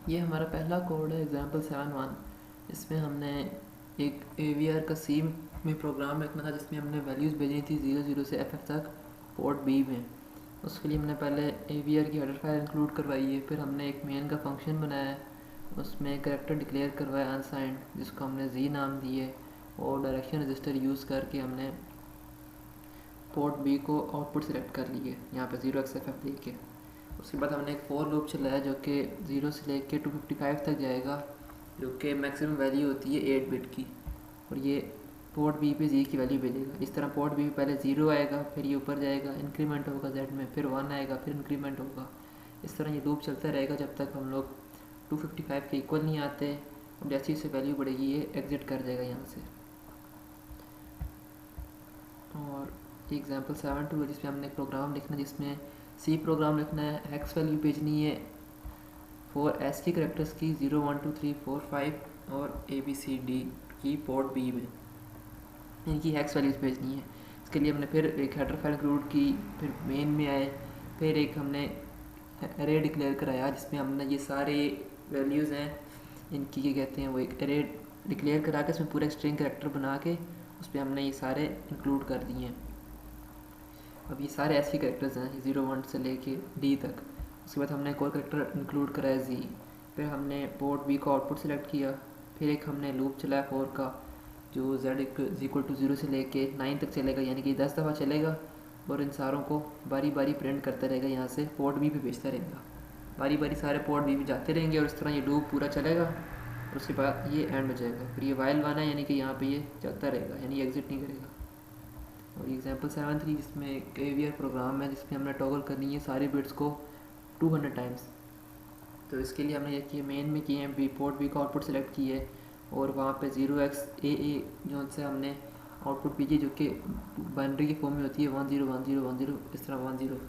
ये हमारा पहला कोड है एग्जाम्पल 7.1। इसमें हमने एक AVR का सी में प्रोग्राम लिखना था जिसमें हमने वैल्यूज़ भेजी थी 00 से FF तक पोर्ट बी में। उसके लिए हमने पहले AVR की हेडर फाइल इंक्लूड करवाई है, फिर हमने एक मेन का फंक्शन बनाया है, उसमें कैरेक्टर डिक्लेयर करवाया अनसाइंड जिसको हमने जी नाम दिए, और डायरेक्शन रजिस्टर यूज़ करके हमने पोर्ट बी को आउटपुट सेलेक्ट कर लिए यहाँ पे 0xFF दे के। उसके बाद हमने एक फॉर लूप चलाया जो कि 0 से लेके 255 तक जाएगा, जो कि मैक्सिमम वैल्यू होती है 8 बिट की, और ये पोर्ट बी पे जी की वैल्यू भेजेगा। इस तरह पोर्ट बी पे पहले 0 आएगा, फिर ये ऊपर जाएगा, इंक्रीमेंट होगा जेड में, फिर 1 आएगा, फिर इंक्रीमेंट होगा। इस तरह ये लूप चलता रहेगा जब तक हम लोग 255 के इक्वल नहीं आते। और जैसे ही इससे वैल्यू बढ़ेगी ये एग्जिट कर जाएगा यहाँ से। और एग्जाम्पल 7.2 है जिसमें हमने एक प्रोग्राम लिखना है, जिसमें सी प्रोग्राम लिखना है, एक्स वैल्यू भेजनी है फॉर एस की करेक्टर्स की 0 1 2 3 4 5 और ABCD की पोर्ट बी में, इनकी एक्स वैल्यूज़ भेजनी है। इसके लिए हमने फिर एक हेडर फाइल इंक्लूड की, फिर मेन में आए, फिर एक हमने एरे डिक्लेयर कराया जिसमें हमने ये सारे वैल्यूज़ हैं इनकी क्या कहते हैं वो एक एरे डिक्लेयर करा के इसमें पूरा एक स्ट्रिंग करेक्टर बना के उस पर हमने ये सारे इंक्लूड कर दिए हैं। अब ये सारे ऐसे करेक्टर्स हैं 0 1 से लेके D तक। उसके बाद हमने एक और करेक्टर इंक्लूड कराया Z, फिर हमने पोर्ट बी को आउटपुट सेलेक्ट किया, फिर एक हमने लूप चलाया 4 का जो Z इक्वल टू 0 से लेके 9 तक चलेगा, यानी कि 10 दफ़ा चलेगा, और इन सारों को बारी बारी प्रिंट करता रहेगा, यहाँ से पोर्ट बी पे भेजता रहेगा, बारी बारी सारे पोर्ट बी पे जाते रहेंगे, और इस तरह ये लूप पूरा चलेगा। और उसके बाद ये एंड हो जाएगा, फिर ये वाइल 1 है, यानी कि यहाँ पे ये चलता रहेगा, यानी एग्जिट नहीं करेगा। और एग्जाम्पल 7.3 जिसमें एक AVR प्रोग्राम है जिसमें हमने टॉगल करनी है सारे बिट्स को 200 टाइम्स। तो इसके लिए हमने ये किया, मेन में किए हैं पोर्ट बी का आउटपुट सेलेक्ट किए है, और वहाँ पे 0xAA जो से हमने आउटपुट भेजी जो कि बाइनरी के फॉर्म में होती है 10 10 10, इस तरह 10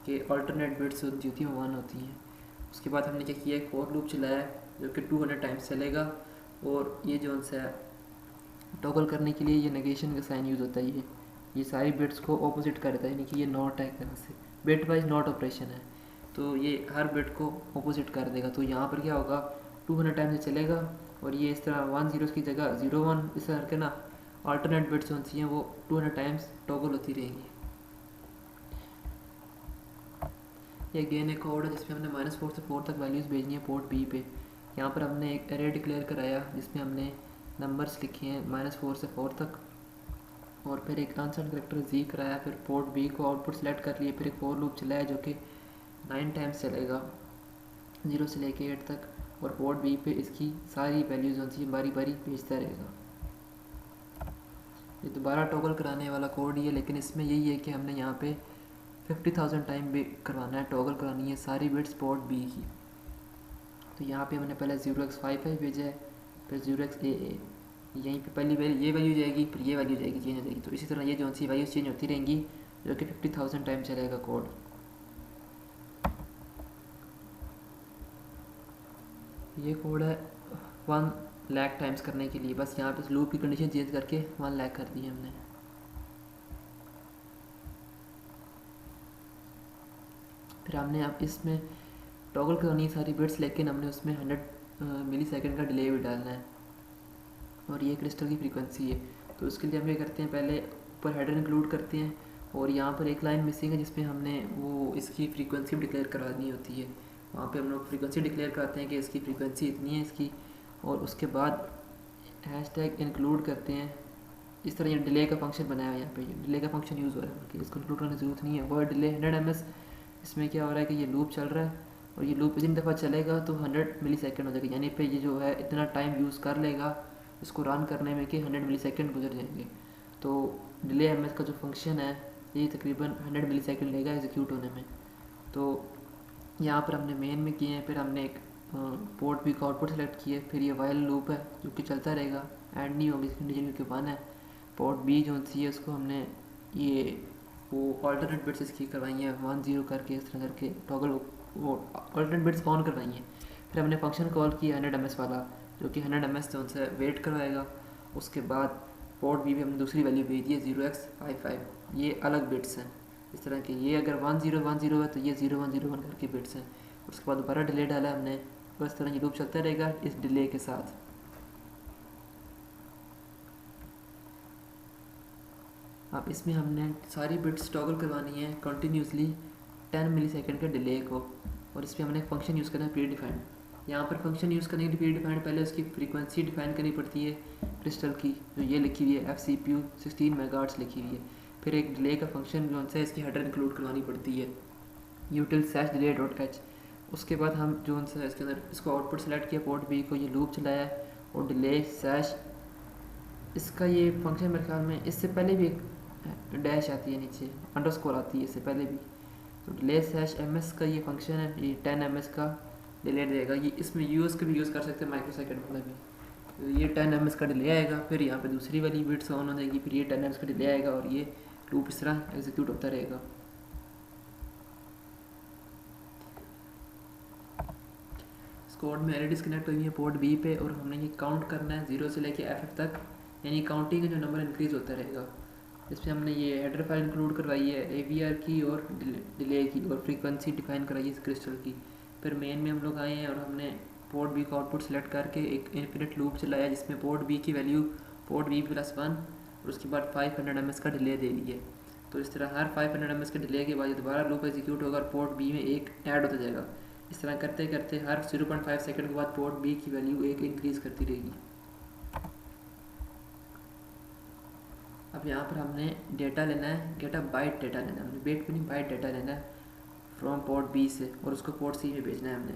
के अल्टरनेट बिट्स होती है वो 1 होती हैं। उसके बाद हमने क्या किया, एक फॉर लूप चलाया जो कि 200 टाइम्स चलेगा, और ये जो सा टॉगल करने के लिए ये नेगेशन का साइन यूज़ होता है, ये सारी बिट्स को ऑपोजिट करता है, यानी कि ये नॉट है एक तरह से बिट वाइज नॉट ऑपरेशन है, तो ये हर बिट को ऑपोजिट कर देगा। तो यहाँ पर क्या होगा 200 टाइम से चलेगा, और ये इस तरह 10 की जगह 01 इस तरह के ना अल्टरनेट बिट्स होती हैं वो 200 टाइम्स टॉगल होती रहेंगी। ये अगेन एक कोड है जिसमें हमने -4 से 4 तक वैल्यूज़ भेजनी है पोर्ट बी पे। यहाँ पर हमने एक एरे डिक्लेयर कराया जिसमें हमने नंबर्स लिखे हैं -4 से 4 तक, और फिर एक आंसर करेक्टर जी कराया, फिर पोर्ट बी को आउटपुट सेलेक्ट कर लिए, फिर एक फॉर लूप चलाया जो कि 9 टाइम्स चलेगा 0 से लेके 8 तक, और पोर्ट बी पे इसकी सारी वैल्यूज होती है बारी बारी भेजता रहेगा। ये दोबारा टॉगल कराने वाला कोड ही है, लेकिन इसमें यही है कि हमने यहाँ पे 50,000 टाइम भी करवाना है, टॉगल करानी है सारी बिट्स पोर्ट बी की। तो यहाँ पे हमने पहले 0x55 भेजा है, फिर 0xAA, यहीं पे पहली वैल्यू ये वैल्यू जाएगी, फिर ये वैल्यू जाएगी, चेंज हो जाएगी। तो इसी तरह ये जो सी वैल्यूज चेंज होती रहेंगी जो कि 50,000 टाइम चलेगा कोड। ये कोड है 1 लाख टाइम्स करने के लिए, बस यहाँ पे लूप की कंडीशन चेंज करके 1 लाख कर दी हमने। फिर हमने अब इसमें टॉगल करनी है सारी बिट्स, लेकिन हमने उसमें 100 मिली सेकेंड का डिले भी डालना है, और ये क्रिस्टल की फ्रीक्वेंसी है। तो उसके लिए हम क्या करते हैं, पहले ऊपर हेडर इंक्लूड करते हैं, और यहाँ पर एक लाइन मिसिंग है जिसमें हमने वो इसकी फ्रीक्वेंसी भी डिक्लेयर करवानी होती है। वहाँ पे हम लोग फ्रीक्वेंसी डिक्लेयर करते हैं कि इसकी फ्रीक्वेंसी इतनी है इसकी, और उसके बाद हैशटैग इंक्लूड करते हैं। इस तरह ये डिले का फंक्शन बनाया है, यहाँ पे डिले का फंक्शन यूज़ हो रहा है, बल्कि इसको इंक्लूड करने की ज़रूरत नहीं है। वर्ड डिले 100 ms, इसमें क्या हो रहा है कि ये लूप चल रहा है, और ये लूप जितनी दफ़ा चलेगा तो 100 मिली सेकेंड हो जाएगा, यानी पे ये जो है इतना टाइम यूज़ कर लेगा इसको रन करने में कि 100 मिली सेकेंड गुजर जाएंगे। तो डिले ms का जो फंक्शन है ये तकरीबन 100 मिली सेकेंड लेगा एग्जीक्यूट होने में। तो यहाँ पर हमने मेन में किए हैं, फिर हमने एक पोर्ट बी का आउटपुट सेलेक्ट किया, फिर ये वाइल लूप है जो कि चलता रहेगा, ऐड नहीं होगी कंडीशन क्योंकि 1 है। पोर्ट बी जो सी है उसको हमने ये वो अल्टरनेट बिट्स इसकी करवाई हैं 10 करके, इस तरह करके टॉगल वो अल्टरनेट बिट्स ऑन करवाई हैं। फिर हमने फंक्शन कॉल किया 100 ms वाला जो कि 100 ms जो उनसे वेट करवाएगा। उसके बाद पोर्ट बी भी हमने दूसरी वैल्यू भेज दी है 0x55, ये अलग बिट्स हैं इस तरह के, ये अगर 1010 है तो ये 0101 करके बिट्स हैं। उसके बाद दोबारा डिले डाला हमने, और इस तरह ये लूप चलता रहेगा इस डिले के साथ। अब इसमें हमने सारी बिट्स टॉगल करवानी है कंटिन्यूसली 10 मिली सेकेंड के डिले को, और इस पर हमने एक फंक्शन यूज़ करना है प्री डिफाइंड। यहाँ पर फंक्शन यूज़ करने के लिए प्री डिफाइंड पहले उसकी फ्रीक्वेंसी डिफाइन करनी पड़ती है क्रिस्टल की, जो ये लिखी हुई है FCPU 16 मेगाहर्ट्ज़ लिखी हुई है। फिर एक डिले का फंक्शन जो है इसकी हेडर इंक्लूड करवानी पड़ती है util /delay.h। उसके बाद हम जो है इसके अंदर इसको आउटपुट सेलेक्ट किया पोर्ट बी को, ये लूप चलाया और डिले स्लैश इसका ये फंक्शन मेरे ख्याल में इससे पहले भी एक डैश आती है नीचे अंडरस्कोर आती है इससे पहले भी। तो डिले स्लैश MS का ये फंक्शन है, ये 10 MS का डिले देगा। ये इसमें यूएस का भी यूज़ कर सकते हैं माइक्रो सेकेंड वाला भी। तो ये 10 MS का डिले आएगा, फिर यहाँ पे दूसरी वाली बिट्स ऑन हो जाएगी, फिर ये 10 MS का डिले आएगा और ये लूप इस तरह एग्जीक्यूट होता रहेगा। कोड में एरर डिस्कनेक्ट हुई है पोर्ट बी पे, और हमने ये काउंट करना है 0 से लेके FF तक, यानी काउंटिंग का जो नंबर इंक्रीज़ होता रहेगा। इसमें हमने ये हेडर फाइल इंक्लूड करवाई है AVR की और डिले की, और फ्रीक्वेंसी डिफाइन कराई है क्रिस्टल की। फिर मेन में हम लोग आए हैं और हमने पोर्ट बी का आउटपुट सेलेक्ट करके एक इन्फिनिट लूप चलाया जिसमें पोर्ट बी की वैल्यू पोर्ट बी +1 और उसके बाद 500 MS का डिले दे दी है। तो इस तरह हर 500 MS के डिले के बाद दोबारा लूप एग्जीक्यूट होगा और पोर्ट बी में एक ऐड होता जाएगा। इस तरह करते करते हर 0.5 सेकंड के बाद पोर्ट बी की वैल्यू एक इंक्रीज़ करती रहेगी। अब यहाँ पर हमने डेटा लेना है, डेटा बाइट डेटा लेना है, हमने बिट भी नहीं बाइट डेटा लेना है फ्रॉम पोर्ट बी से, और उसको पोर्ट सी में भेजना है हमने।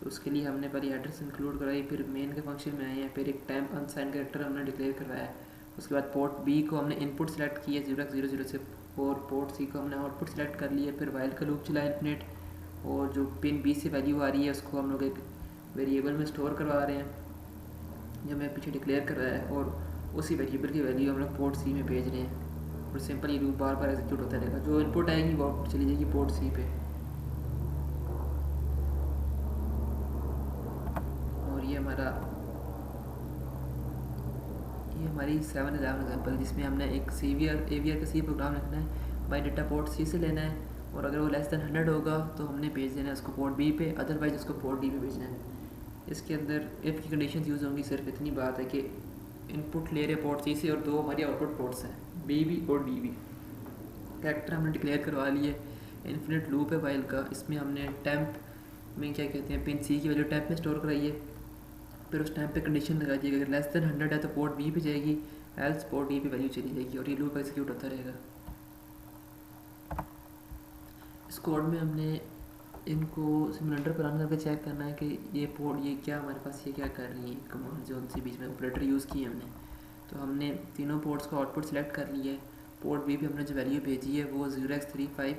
तो उसके लिए हमने पहले एड्रेस इंक्लूड कराई, फिर मेन के फंक्शन में आए हैं, फिर एक टाइम अनसाइन कैरेक्टर हमने डिक्लेयर करवाया है। उसके बाद पोर्ट बी को हमने इनपुट सेलेक्ट किया 0x00 से, और पोर्ट सी को हमने आउटपुट सेलेक्ट कर लिया। फिर वाइल का लूप चला इन्फिनिट, और जो पिन बी से वैल्यू आ रही है उसको हम लोग एक वेरिएबल में स्टोर करवा रहे हैं जो मैं पीछे डिक्लेयर कर रहा है, और उसी वेरिएबल की वैल्यू हम लोग पोर्ट सी में भेज रहे हैं, और सिंपल ये लूप बार बार एग्जीक्यूट होता रहेगा। जो इनपुट आएगी वो आउटपुट चली जाएगी पोर्ट सी पे। और ये हमारी 711 एग्जाम्पल, जिसमें हमने एक AVR का सी प्रोग्राम लिखना है, बाई डेटा पोर्ट सी से लेना है, और अगर वो लेस देन 100 होगा तो हमने भेज देना है उसको पोर्ट बी पे, अदरवाइज उसको पोर्ट डी पे भेजना है। इसके अंदर इफ़ की कंडीशन यूज़ होंगी, सिर्फ इतनी बात है कि इनपुट ले रहे पोर्ट सी से और दो हमारी आउटपुट पोर्ट्स हैं BB और DB। कैरेक्टर हमने डिक्लेयर करवा लिए, इन्फिनिट लूप है वाइल का, इसमें हमने टैंप में क्या कहते हैं पिन सी की वैल्यू टैंप में स्टोर कराइए। फिर उस टाइम पे कंडीशन लगा दीजिएगा अगर लेस देन 100 है तो पोर्ट बी पे जाएगी, एल्स पोर्ट डी पे वैल्यू चली जाएगी, और ये लूप एग्जीक्यूट होता रहेगा। इस कोड में हमने इनको सिमुलेटर पर रन करके चेक करना है कि ये पोर्ट ये क्या हमारे पास ये क्या कर रही है कमांड जो उनसे बीच में ऑपरेटर यूज़ किए हमने। तो हमने तीनों पोर्ट्स को आउटपुट सेलेक्ट कर लिया है। पोर्ट बी पे हमने जो वैल्यू भेजी है वो 0x35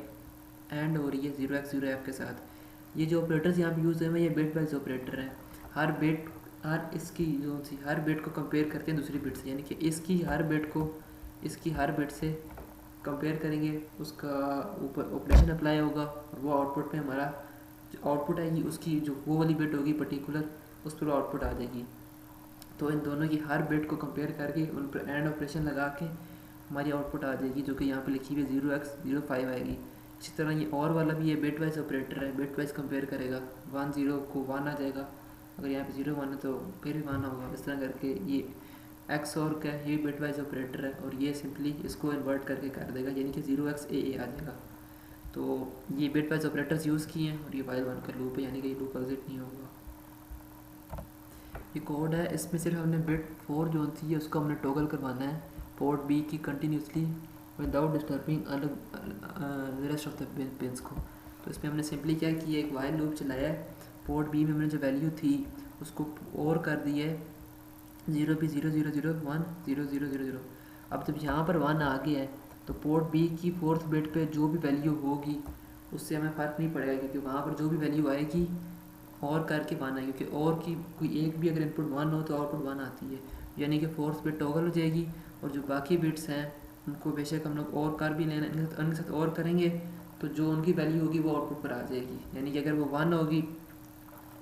एंड हो रही है 0x0f के साथ। ये जो ऑपरेटर्स यहाँ पे यूज़ हुए हैं ये बिट वाइज ऑपरेटर है, हर बिट को कंपेयर करते हैं दूसरी बिट से, यानी कि इसकी हर बिट से कंपेयर करेंगे, उसका ऊपर ऑपरेशन अप्लाई होगा और वो आउटपुट पे हमारा जो आउटपुट आएगी उसकी जो वो वाली बिट होगी पर्टिकुलर उस पर आउटपुट आ जाएगी। तो इन दोनों की हर बिट को कंपेयर करके उन पर एंड ऑपरेशन लगा के हमारी आउटपुट आ जाएगी जो कि यहाँ पे लिखी हुई 0x05 आएगी। इसी तरह ये और वाला भी ये बिट वाइज ऑपरेटर है, बिट वाइज कंपेयर करेगा, 10 को 1 आ जाएगा, अगर यहाँ पे 0 1 है तो फिर भी 1 होगा। इस तरह करके ये एक्स और क्या ये बिट वाइज ऑपरेटर है, और ये सिंपली इसको इन्वर्ट करके कर देगा, यानी कि 0xAA आ जाएगा। तो ये बिट वाइज ऑपरेटर्स यूज़ किए हैं, और ये वाइल 1 का लूप है, यानी कि ये लूप एग्जिट नहीं होगा। ये कोड है, इसमें सिर्फ हमने बिट 4 जो थी उसको हमने टॉगल करवाना है पोर्ट बी की कंटिन्यूसली विदाउट डिस्टर्बिंग अलग रेस्ट ऑफ द पिन्स को। तो इसमें हमने सिंपली क्या किया, एक वाइल लूप चलाया है, पोर्ट बी में हमने जो वैल्यू थी उसको और कर दी है 0 भी 0 0 0 1 0 0 0 0। अब जब यहाँ पर 1 आ गया है तो पोर्ट बी की 4th बिट पे जो भी वैल्यू होगी उससे हमें फ़र्क नहीं पड़ेगा, क्योंकि वहाँ पर जो भी वैल्यू आएगी और करके 1 आएगी, क्योंकि और की कोई एक भी अगर इनपुट 1 हो तो आउटपुट 1 आती है, यानी कि 4th बिट टॉगल हो जाएगी। और जो बाकी बिट्स हैं उनको बेशक हम लोग और कर भी लेना, इनके साथ और करेंगे तो जो उनकी वैल्यू होगी वो आउटपुट पर आ जाएगी, यानी कि अगर वो 1 होगी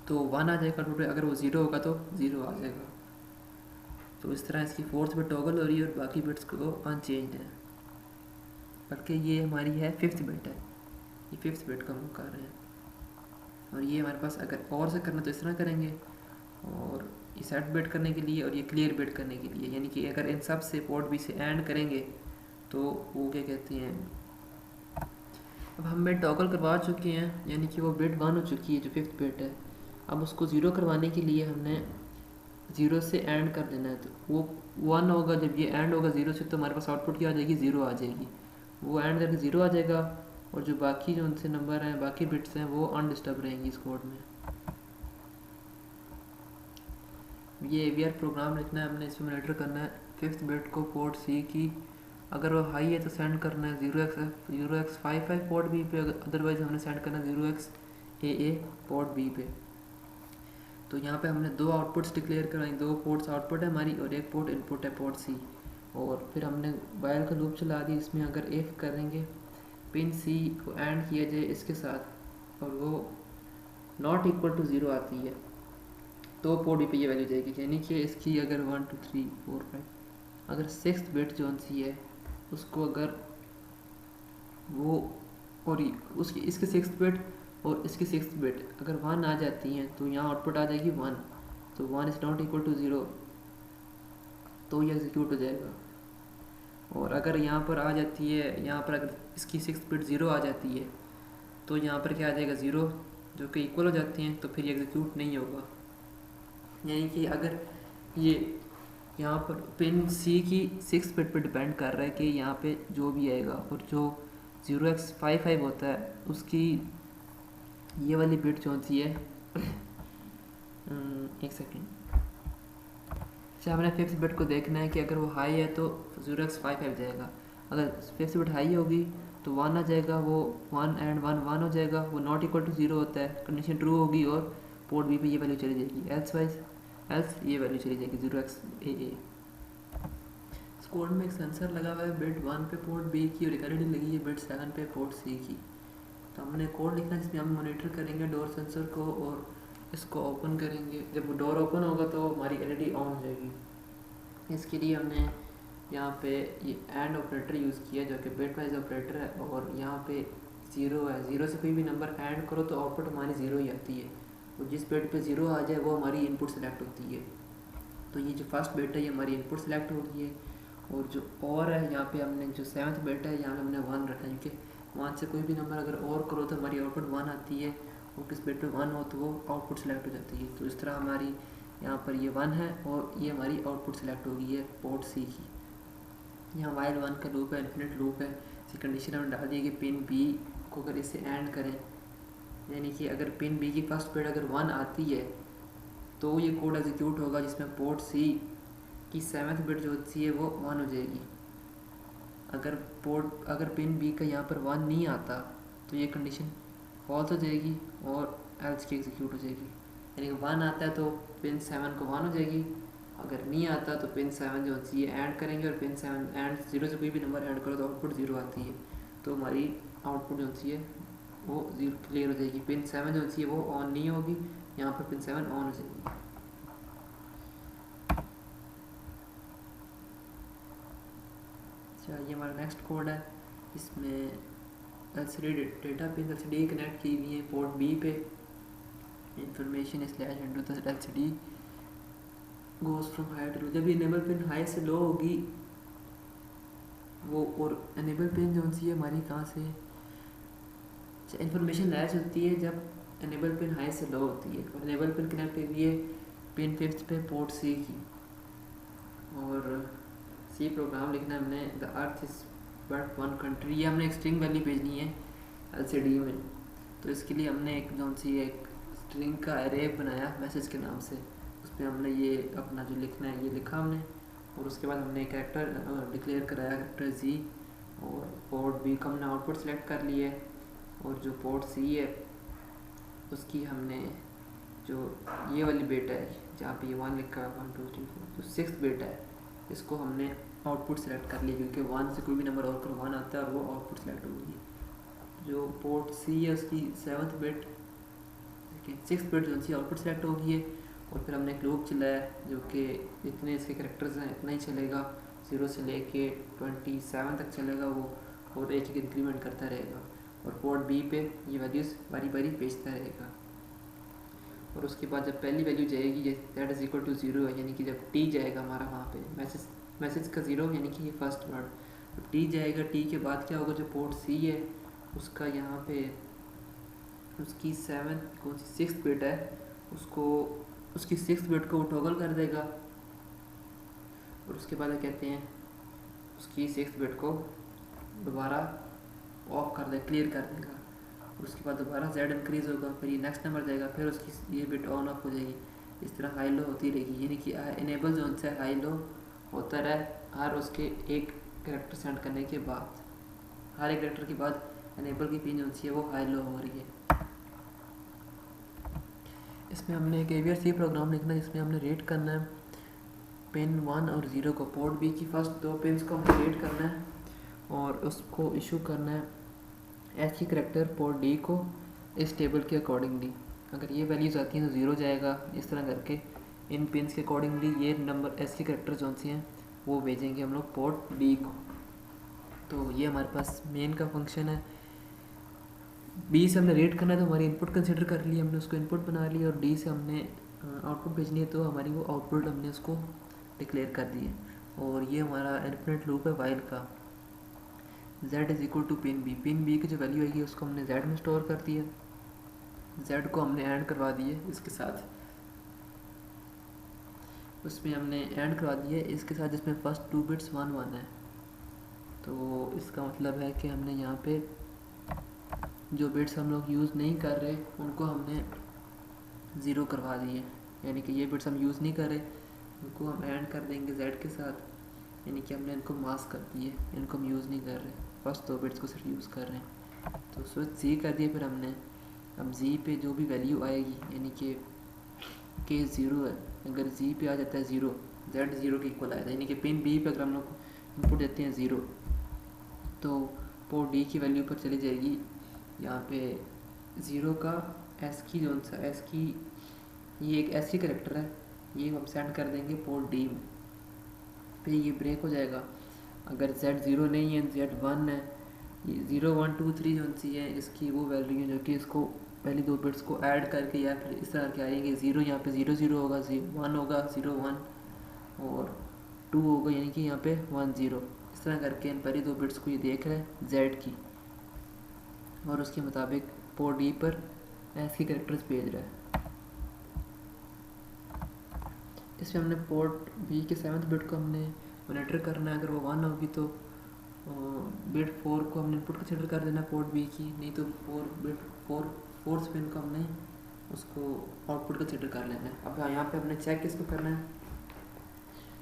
तो 1 आ जाएगा आउटपुट पर, अगर वो 0 होगा तो 0 आ जाएगा। तो इस तरह इसकी 4th बिट टॉगल हो रही है और बाकी बिट्स को अनचेंज्ड है, बल्कि ये हमारी है 5th बिट है, ये 5th बिट का हम कर रहे हैं। और ये हमारे पास अगर और से करना तो इस तरह करेंगे, और ये सेट बिट करने के लिए और ये क्लियर बिट करने के लिए, यानी कि अगर इन सब से पोर्ट बी से एंड करेंगे तो वो क्या कहते हैं, अब हम बिट टॉगल करवा चुके हैं, यानी कि वो बिट 1 हो चुकी है जो 5th बिट है। अब उसको 0 करवाने के लिए हमने 0 से एंड कर देना है, तो वो 1 होगा, जब ये एंड होगा 0 से तो हमारे पास आउटपुट क्या आ जाएगी, 0 आ जाएगी। वो एंड करके 0 आ जाएगा, और जो बाकी जो उनसे नंबर हैं, बाकी बिट्स हैं, वो अनडिस्टर्ब रहेंगी इस कोड में। ये AVR प्रोग्राम लिखना है हमने, इसमें मॉनिटर करना है 5th बिट को पोर्ट सी की, अगर वो हाई है तो सेंड करना है 0x55 पोर्ट बी पे, अदरवाइज हमने सेंड करना है 0xAA पोर्ट बी पे। तो यहाँ पे हमने 2 आउटपुट्स डिक्लेयर कराई, 2 पोर्ट्स आउटपुट है हमारी और 1 पोर्ट इनपुट है पोर्ट सी। और फिर हमने वाइल का लूप चला दी, इसमें अगर इफ़ करेंगे पिन सी को एंड किया जाए इसके साथ और वो नॉट इक्वल टू 0 आती है तो पोर्ट बी पे ये वैल्यू जाएगी, यानी कि इसकी अगर 1 2 3 4 5 अगर 6th बिट जो सी है उसको अगर वो और उसकी इसके 6th बिट और इसकी 6th बिट अगर 1 आ जाती हैं तो यहाँ आउटपुट आ जाएगी 1, तो 1 इज़ नॉट इक्वल टू 0 तो ये एग्जीक्यूट हो जाएगा। और अगर यहाँ पर आ जाती है, यहाँ पर अगर इसकी 6th बिट 0 आ जाती है तो यहाँ पर क्या आ जाएगा 0, जो कि इक्वल हो जाती हैं, तो फिर ये एग्जीक्यूट नहीं होगा। यानी कि अगर ये यहाँ पर पिन सी की 6th बिट पर डिपेंड कर रहा है कि यहाँ पे जो भी आएगा, और जो 0x55 होता है उसकी ये वाली बिट जो सी है एक सेकेंड, अच्छा हमने 5th बिट को देखना है कि अगर वो हाई है तो 0x55 जाएगा, अगर 5th बिट हाई होगी तो 1 आ जाएगा, वो 1 एंड 1 1 हो जाएगा, वो नॉट इक्वल टू 0 होता है, कंडीशन ट्रू होगी और पोर्ट बी पे ये वैल्यू चली जाएगी, एल्स ये वैल्यू चली जाएगी 0xAA। इस कोड में एक सेंसर लगा हुआ है बिट 1 पे पोर्ट बी की और एक एलईडी लगी है बिट 7 पे पोर्ट सी की। तो हमने कोड लिखना है जिसमें हम मॉनिटर करेंगे डोर सेंसर को और इसको ओपन करेंगे, जब डोर ओपन होगा तो हमारी एलईडी ऑन हो जाएगी। इसके लिए हमने यहाँ पे ये एंड ऑपरेटर यूज़ किया जो कि बिट वाइज ऑपरेटर है, और यहाँ पे 0 है, 0 से कोई भी नंबर ऐड करो तो आउटपुट हमारी 0 ही आती है, और जिस बिट पे 0 आ जाए वो हमारी इनपुट सेलेक्ट होती है। तो ये जो फर्स्ट बिट है ये हमारी इनपुट सेलेक्ट हो गई है, और जो और है यहाँ पे हमने जो 7th बिट है यहाँ पे हमने 1 रखा है, क्योंकि 1 से कोई भी नंबर अगर और करो तो हमारी आउटपुट 1 आती है, और किस बिट पे 1 हो तो वो आउटपुट सेलेक्ट हो जाती है। तो इस तरह हमारी यहाँ पर ये 1 है और ये हमारी आउटपुट सेलेक्ट हो गई है पोर्ट सी की। यहाँ वाइल 1 का लूप है, इन्फिनिट लूप है, इसी कंडीशन हमने डाल दी है कि पिन बी को अगर इससे एंड करें, यानी कि अगर पिन बी की फर्स्ट बिट अगर 1 आती है तो ये कोड एग्जीक्यूट होगा जिसमें पोर्ट सी की 7th बिट जो होती है वो 1 हो जाएगी। अगर पिन बी का यहाँ पर 1 नहीं आता तो ये कंडीशन फॉल्स हो जाएगी और एल्स की एग्जीक्यूट हो जाएगी, यानी कि 1 आता है तो पिन 7 को 1 हो जाएगी, अगर नहीं आता तो पिन 7 जो होती है ऐड करेंगे, और पिन 7 एंड 0 से कोई भी नंबर ऐड करो तो आउटपुट 0 आती है, तो हमारी आउटपुट जो होती है वो 0 क्लियर हो जाएगी। पिन 7 जो होती है वो ऑन नहीं होगी, यहाँ पर पिन 7 ऑन हो जाएगी। अच्छा ये हमारा नेक्स्ट कोड है, इसमें LCD data pin LCD connect की हुई है पोर्ट बी पे, information slash into the LCD goes from high to low. जब ये इनेबल पिन हाई से लो होगी वो, और इनेबल पिन जो सी है हमारी कहाँ से, अच्छा इन्फॉर्मेशन लैच होती है जब इनेबल पिन हाई से लो होती है, और इनेबल पिन कनेक्ट हुई है पिन 5th पे पोर्ट सी की। और सी प्रोग्राम लिखना है हमने, the earth is but 1 country, ये हमने एक स्ट्रिंग वैल्यू भेजनी है LCD में, तो इसके लिए हमने एक जो सी एक स्ट्रिंग का एरे बनाया मैसेज के नाम से, उसमें हमने ये अपना जो लिखना है ये लिखा हमने, और उसके बाद हमने एक कैरेक्टर डिक्लेयर कराया कैरेक्टर जी, और पोर्ट बी का हमने आउटपुट सेलेक्ट कर लिया है, और जो पोर्ट सी है उसकी हमने जो ये वाली बिट है जहाँ पे ये 1 लिखा है 1 2 3 4 तो 6th बिट है, इसको हमने आउटपुट सेलेक्ट कर लिया, क्योंकि 1 से कोई भी नंबर और कर 1 आता है और वो आउटपुट सेलेक्ट होगी। जो पोर्ट सी है उसकी 7th बिट 6th बिट जो सी आउटपुट सेलेक्ट होगी है, और फिर हमने एक लूप चलाया जो कि जितने इसके कैरेक्टर्स हैं इतना ही चलेगा, 0 से लेके 27 तक चलेगा वो, और एक इंक्रीमेंट करता रहेगा, और पोर्ट बी पे ये वैल्यूज़ बारी बारी भेजता रहेगा। और उसके बाद जब पहली वैल्यू जाएगी दैट इज़ इक्वल टू 0 है, यानी कि जब टी जाएगा हमारा वहाँ पे मैसेज का 0 यानी कि ये फर्स्ट वर्ड, जब टी जाएगा टी के बाद क्या होगा, जो पोर्ट सी है उसका यहाँ पे उसकी 7 कौन सी 6th बिट है उसको उसकी 6th बिट को वो टॉगल कर देगा और उसके बाद कहते हैं उसकी 6th बिट को दोबारा ऑफ कर दे क्लियर कर देगा और उसके बाद दोबारा Z इंक्रीज़ होगा, फिर ये नेक्स्ट नंबर जाएगा, फिर उसकी ये बिट ऑन ऑफ हो जाएगी। इस तरह हाई लो होती रहेगी, यानी कि इनेबल जोन से हाई लो होता रहे हर उसके एक कैरेक्टर सेंड करने के बाद, हर एक कैरेक्टर के बाद इनेबल की पिन जो है वो हाई लो हो रही है। इसमें हमने एक AVR C प्रोग्राम लिखना है जिसमें हमने रेट करना है पिन 1 और 0 को, पोर्ट B की फर्स्ट 2 पिन्स को हमने रेट करना है और उसको इशू करना है ऐसी करेक्टर पोर्ट डी को इस टेबल के अकॉर्डिंगली। अगर ये वैल्यूज़ आती हैं तो 0 जाएगा, इस तरह करके इन पिन्स के अकॉर्डिंगली ये नंबर ऐसी करेक्टर जो सी हैं वो भेजेंगे हम लोग पोर्ट डी को। तो ये हमारे पास मेन का फंक्शन है। बी से हमने रेट करना है तो हमारी इनपुट कंसिडर कर ली, हमने उसको इनपुट बना ली, और डी से हमने आउटपुट भेजनी है तो हमारी वो आउटपुट हमने उसको डिक्लेयर कर दी है। और ये हमारा इनफिनिट लूप है वाइल का। z is equal to pin B की जो वैल्यू आएगी उसको हमने z में स्टोर कर दिया, z को हमने ऐड करवा दिए इसके साथ, उसमें हमने ऐड करवा दिया इसके साथ जिसमें फर्स्ट 2 बिट्स 1 1 है। तो इसका मतलब है कि हमने यहाँ पे जो बिट्स हम लोग यूज़ नहीं कर रहे उनको हमने 0 करवा दिए, यानी कि ये बिट्स हम यूज़ नहीं कर रहे उनको हम ऐड कर देंगे z के साथ, यानी कि हमने इनको मास्क कर दिए, इनको हम यूज़ नहीं कर रहे, फर्स्ट 2 बिट्स को सिर्फ यूज़ कर रहे हैं। तो स्विच जी कर दिया फिर हमने, अब जी पे जो भी वैल्यू आएगी यानी कि के 0 है, अगर जी पे आ जाता है 0 z 0 के इक्वल आया था, यानी कि पिन बी पे अगर हम लोग इनपुट देते हैं 0 तो पोर्ट डी की वैल्यू पर चली जाएगी यहाँ पे 0 का एस की जोन सा एस की, ये एक ऐसी करेक्टर है, ये हम सेंड कर देंगे पोर्ट डी में, फिर ये ब्रेक हो जाएगा। अगर z 0 नहीं है z 1 है, ये 0 1 2 3 जो सी है इसकी वो वैल्यू है जो कि इसको पहली 2 बिट्स को ऐड करके या फिर इस तरह के आएंगे, 0 यहाँ पे 0 0 होगा, 1 होगा 0 1 और 2 होगा, यानी कि यहाँ पे 1 0, इस तरह करके इन पहली 2 बिट्स को ये देख रहे हैं z की और उसके मुताबिक पोर्ट डी पर एस की कैरेक्टर्स भेज रहा है। इसमें हमने पोर्ट बी के 7th बिट को हमने मॉनिटर करना है, अगर वो 1 होगी तो बिट 4 को हमने इनपुट कंसिडर कर देना पोर्ट बी की, नहीं तो 4th पिन को हमने उसको आउटपुट कंसिडर कर लेना है। अब यहाँ पे हमने चेक किसको करना है,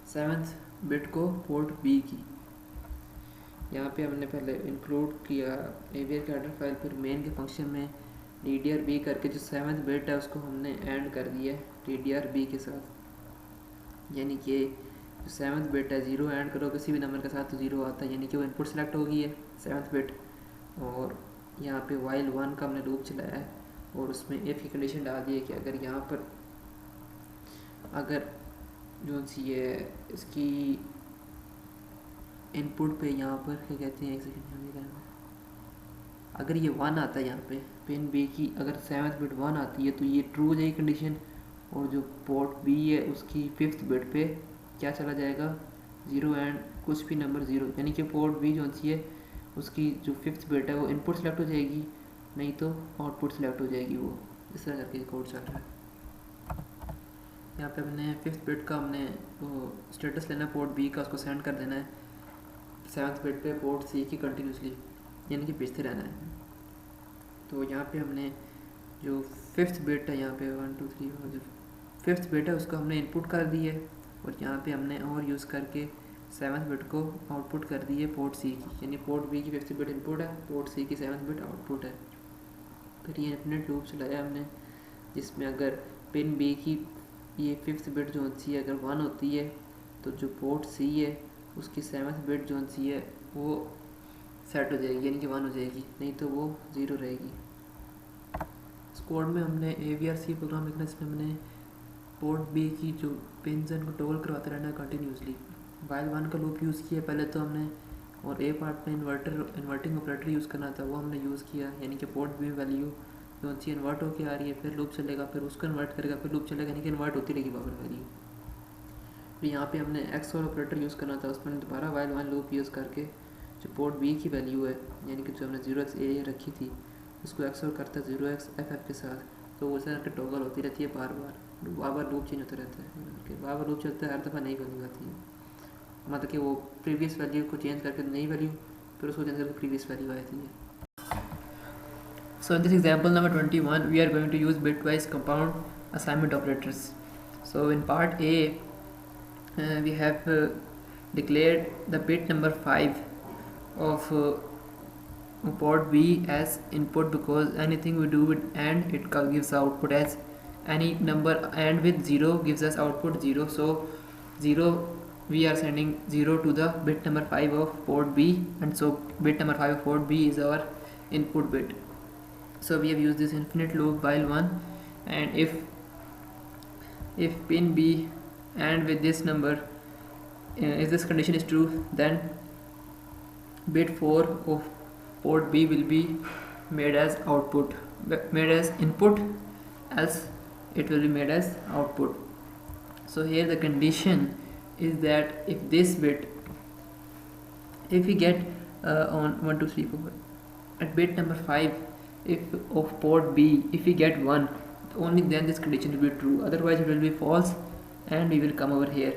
7th बिट को पोर्ट बी की, यहाँ पे हमने पहले इंक्लूड किया AVR का हेडर फाइल, फिर मेन के फंक्शन में DDRB करके जो 7th बिट है उसको हमने ऐड कर दिया DDRB के साथ, यानी कि जो 7th बिट है 0 ऐड करो किसी भी नंबर के साथ तो 0 आता है, यानी कि वो इनपुट सेलेक्ट हो गई है 7th बिट। और यहाँ पे वाइल 1 का हमने लूप चलाया है और उसमें इफ़ की कंडीशन डाल दी है कि अगर यहाँ पर अगर जो सी है इसकी इनपुट पे यहाँ पर क्या कहते हैं, एक सेकेंड, अगर ये 1 आता है यहाँ पे पिन बी की, अगर 7th बिट 1 आती है तो ये ट्रू हो जाएगी कंडीशन, और जो पोर्ट बी है उसकी 5th बिट पे क्या चला जाएगा 0 एंड कुछ भी नंबर 0, यानी कि पोर्ट बी जो सी है उसकी जो 5th बिट है वो इनपुट सेलेक्ट हो जाएगी, नहीं तो आउटपुट सेलेक्ट हो जाएगी। वो इस तरह करके कोड चल रहा है। यहाँ पे हमने 5th बिट का हमने वो स्टेटस लेना है पोर्ट बी का, उसको सेंड कर देना है 7th बिट पे पोर्ट सी की कंटिन्यूसली, यानी कि भेजते रहना है। तो यहाँ पे हमने जो 5th बिट है यहाँ पे 1 2 3 और जो 5th बिट है उसको हमने इनपुट कर दी है, और यहाँ पे हमने और यूज़ करके 7th बिट को आउटपुट कर दी है पोर्ट सी की, यानी पोर्ट बी की 5th बिट इनपुट है, पोर्ट सी की 7th बिट आउटपुट है। फिर ये इनफिनिट लूप चलाया हमने जिसमें अगर पिन बी की ये 5th बिट जो सी है अगर 1 होती है तो जो पोर्ट सी है उसकी 7th बिट जो सी है वो सेट हो जाएगी, यानी कि 1 हो जाएगी, नहीं तो वो 0 रहेगी। इस कोड में हमने AVR C प्रोग्राम लिखना है, इसमें हमने पोर्ट बी की जो पिन्स हैं उनको टॉगल करवाते रहना है कंटिन्यूसली। वाइल 1 का लूप यूज़ किया पहले तो हमने, और ए पार्ट में इन्वर्टिंग ऑपरेटर यूज़ करना था वो हमने यूज़ किया, यानी कि port B value C convert होकर आ रही है, फिर लूप चलेगा, फिर उसको कन्वर्ट करेगा, फिर लूप चलेगा, यानी कि कन्वर्ट होती रहेगी पावर वैल्यू। फिर यहाँ पे हमने एक्स और ऑपरेटर यूज़ करना था, उसमें दोबारा वाइल वन लूप यूज़ करके जो पोर्ट बी की वैल्यू है, यानी कि जो हमने 0x रखी थी, उसको एक्स और करता है 0x के साथ, तो वो करके टॉगल होती रहती है, बार बार लूप चेंज होता रहता है, बार बार लूप चलता है, हर दफ़ा नई वैल्यू आती है, मतलब कि वो प्रीवियस वैल्यू को चेंज करके नई वैल्यू, फिर उसको चेंज करके प्रीवियस वैल्यू आती है। So in this example number 21, we are going to use bitwise compound assignment operators. So in part A, we have declared the bit number 5 of port B as input, because anything we do with AND, it gives output as any number, AND with 0 gives us output 0. So 0, we are sending 0 to the bit number 5 of port B, and so bit number 5 of port B is our input bit. So we have used this infinite loop while one, and if pin B and with this number, if this condition is true, then bit 4 of port B will be made as output, made as input, else it will be made as output. So here the condition is that if this bit, if we get on 1 2 3 4 at bit number 5, if of port B, if we get 1, only then this condition will be true, otherwise it will be false, and we will come over here.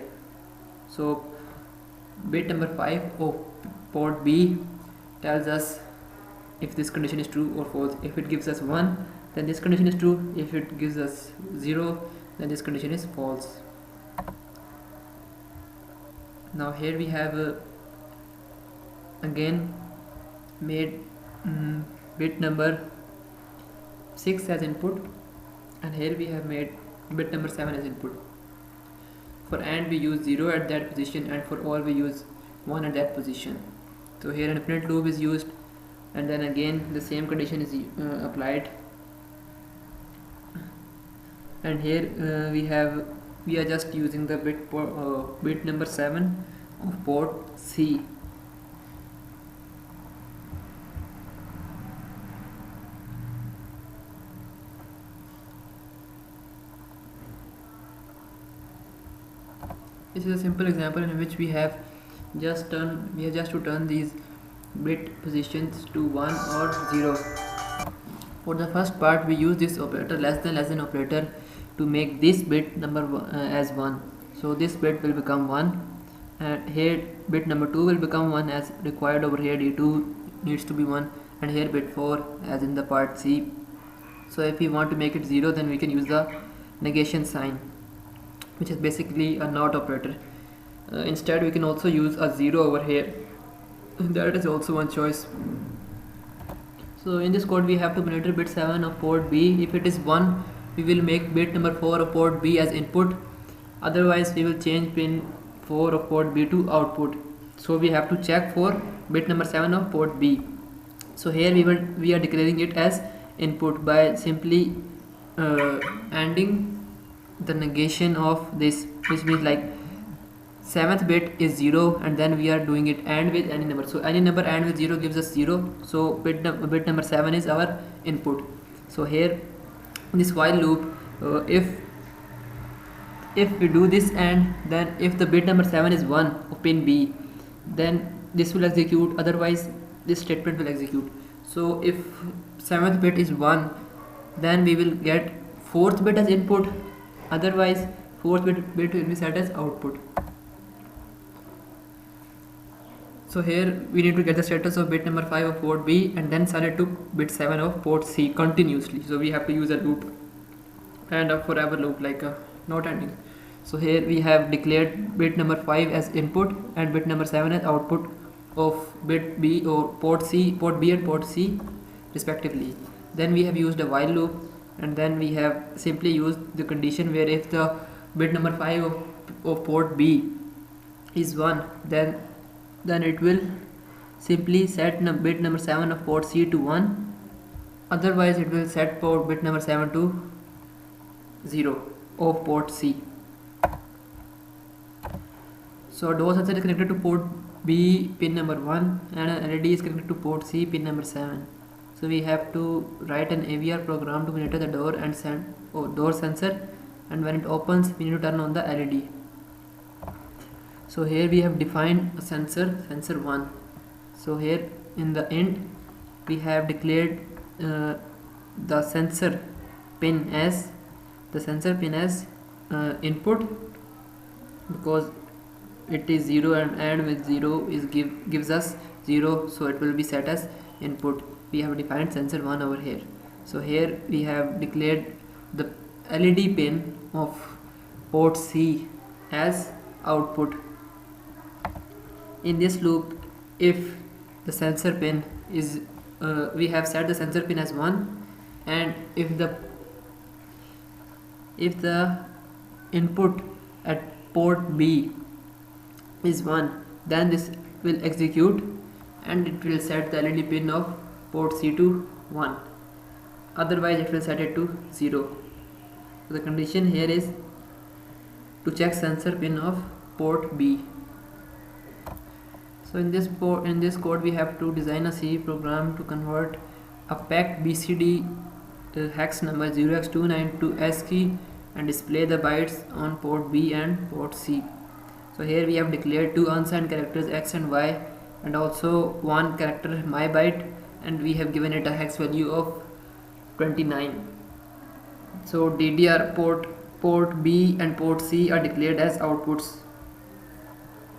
So bit number 5 of port B tells us if this condition is true or false. If it gives us 1, then this condition is true. If it gives us 0, then this condition is false. Now here we have again made bit number 6 as input, and here we have made bit number 7 as input. For AND we use 0 at that position, and for OR we use 1 at that position. So here an infinite loop is used, and then again the same condition is applied, and here we are just using the bit number 7 of port C. This is a simple example in which we have just to turn these bit positions to 1 or 0. For the first part, we use this operator, less than operator, to make this bit number as 1. So this bit will become 1, and here bit number 2 will become 1 as required over here, D2 needs to be 1, and here bit 4 as in the part C. So if we want to make it 0, then we can use the negation sign, which is basically a NOT operator. Instead we can also use a 0 over here, that is also one choice. So in this code we have to monitor bit 7 of port B. If it is 1, we will make bit number 4 of port B as input, otherwise we will change pin 4 of port B to output. So we have to check for bit number 7 of port B. So here we are declaring it as input by simply ANDing the negation of this, which means like 7th bit is 0, and then we are doing it AND with any number. So any number AND with 0 gives us 0, so bit number 7 is our input. So here in this while loop, if we do this AND, then if the bit number 7 is 1 of pin B, then this will execute, otherwise this statement will execute. So if 7th bit is 1, then we will get 4th bit as input, otherwise 4th bit will be set as output. So here we need to get the status of bit number 5 of port B and then send it to bit 7 of port C continuously. So we have to use a loop and a forever loop, like a not ending. So here we have declared bit number 5 as input and bit number 7 as output of bit B or port C, port B and port C respectively. Then we have used a while loop, and then we have simply used the condition where if the bit number 5 of port B is 1, then it will simply set bit number 7 of port C to 1, otherwise it will set port bit number 7 to 0 of port C. So a door sensor is connected to port B pin number 1 and an LED is connected to port C pin number 7. So we have to write an AVR program to monitor the door and door sensor, and when it opens we need to turn on the LED. So here we have defined a sensor 1. So here in the end we have declared the sensor pin as input, because it is 0 and with 0 is gives us 0, so it will be set as input. We have defined sensor 1 over here. So here we have declared the LED pin of port C as output. In this loop, if the sensor pin is we have set the sensor pin as 1, and if the input at port B is 1, then this will execute and it will set the LED pin of port C to 1, otherwise it will set it to 0. So the condition here is to check sensor pin of port B. So in this code we have to design a C program to convert a packed BCD hex number 0x29 to ASCII and display the bytes on port B and port C. So here we have declared two unsigned characters X and Y, and also one character mybyte, and we have given it a hex value of 29. So DDR port B and port C are declared as outputs.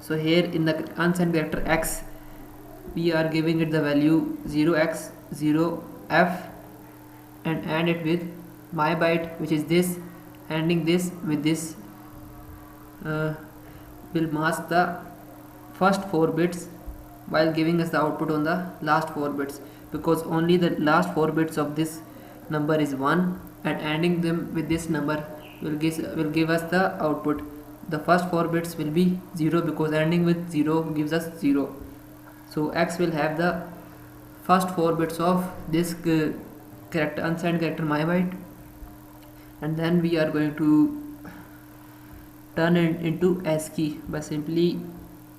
So here in the unsigned character X we are giving it the value 0x0f and AND it with mybyte, which is this. ANDing this with this will mask the first 4 bits while giving us the output on the last 4 bits, because only the last 4 bits of this number is 1, and ANDing them with this number will give us the output. The first 4 bits will be 0 because ANDing with 0 gives us 0. So X will have the first 4 bits of this unsigned character mybyte, and then we are going to turn it into ASCII by simply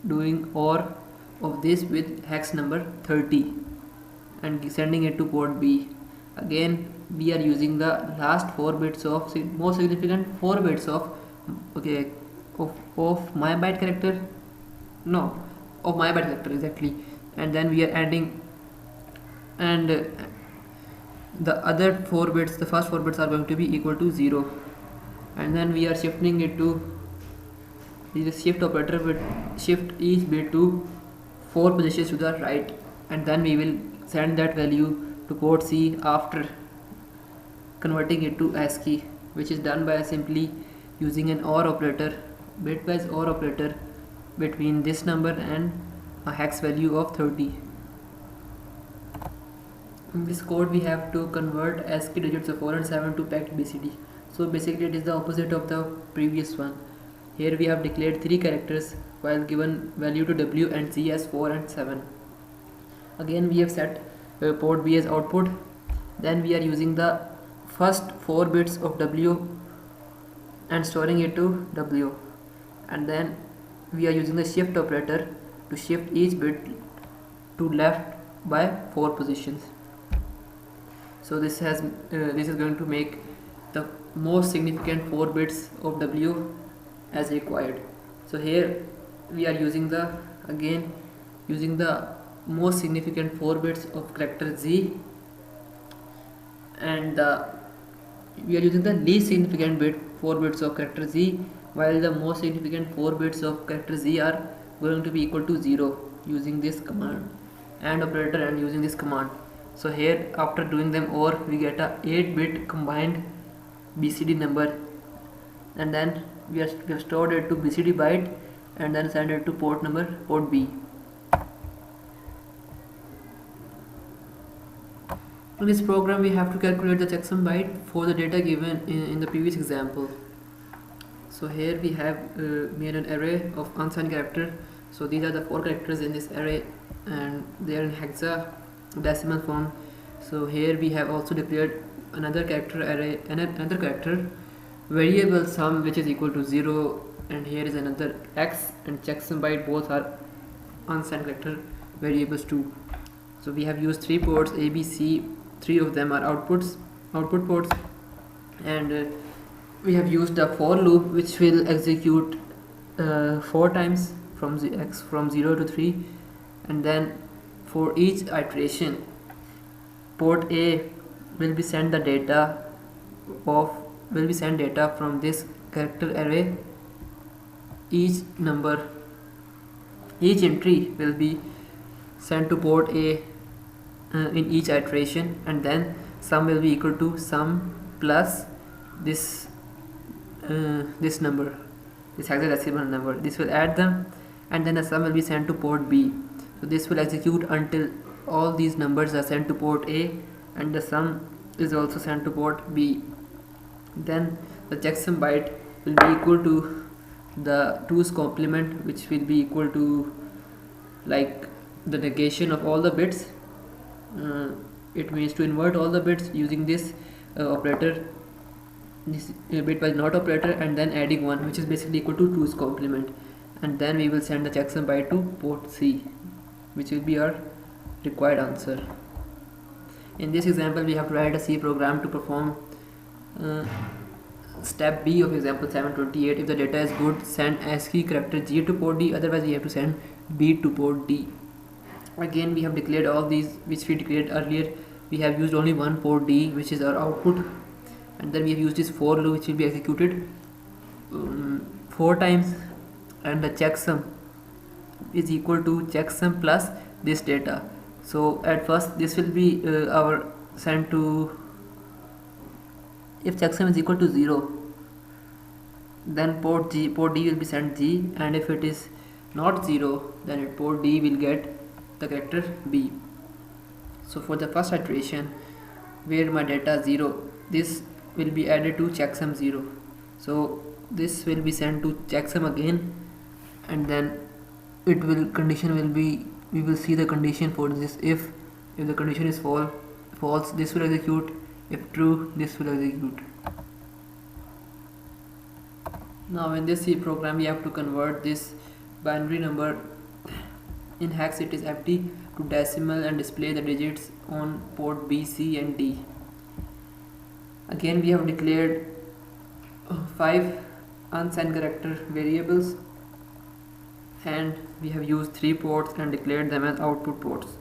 doing OR of this with hex number 30 and sending it to port B. Again we are using the last 4 bits of most significant 4 bits of mybyte character, of mybyte character exactly, and then we are adding, and the other 4 bits, the first 4 bits are going to be equal to 0, and then we are shifting it to the shift operator will shift each bit to 4 positions to the right, and then we will send that value to port C after converting it to ASCII, which is done by simply using an OR operator, bitwise OR operator between this number and a hex value of 30. In this code we have to convert ASCII digits of 4 and 7 to packed BCD. So basically it is the opposite of the previous one. Here we have declared 3 characters while given value to W and Z as 4 and 7. Again we have set port B as output. Then we are using the first 4 bits of W and storing it to W, and then we are using the shift operator to shift each bit to left by 4 positions. So this is going to make the most significant 4 bits of W as required. So here we are using the most significant 4 bits of character Z, and we are using the least significant 4 bits of character Z, while the most significant 4 bits of character Z are going to be equal to 0 using this command AND operator and using this command. So here after doing them OR we get a 8-bit combined BCD number, and then we have stored it to BCD byte and then send it to port B. In this program we have to calculate the checksum byte for the data given in the previous example. So here we have made an array of unsigned character. So these are the 4 characters in this array and they are in hexadecimal form. So here we have also declared another character array and another character variable sum which is equal to 0, and here is another X and checksum byte, both are unsigned character variables too. So we have used 3 ports A, B, C. 3 of them are output ports, and we have used a for loop which will execute 4 times from from 0 to 3, and then for each iteration port A will be sent the data of will be sent data from this character array. Each entry will be sent to port A in each iteration, and then sum will be equal to sum plus this number, this hexadecimal number. This will add them, and then the sum will be sent to port B. So this will execute until all these numbers are sent to port A and the sum is also sent to port B. Then the checksum byte will be equal to the 2's complement, which will be equal to like the negation of all the bits. It means to invert all the bits using this operator, this bitwise not operator, and then adding 1, which is basically equal to 2's complement, and then we will send the checksum byte to port C, which will be our required answer. In this example we have to write a C program to perform step B of example 728. If the data is good, send ASCII character G to port D, otherwise we have to send B to port D. Again we have declared all these which we declared earlier. We have used only one port D, which is our output, and then we have used this for loop which will be executed 4 times, and the checksum is equal to checksum plus this data. So at first this will be our sent to, if checksum is equal to 0, then port D will be sent G, and if it is not 0, then port D will get the character B. So for the first iteration where my data 0, this will be added to checksum 0. So this will be sent to checksum again, and then it will condition will be, we will see the condition for this. If the condition is false, this will execute. If true, this will execute. Now in this C program we have to convert this binary number, in hex it is empty, to decimal and display the digits on port B, C and D. Again we have declared 5 unsigned character variables, and we have used 3 ports and declared them as output ports.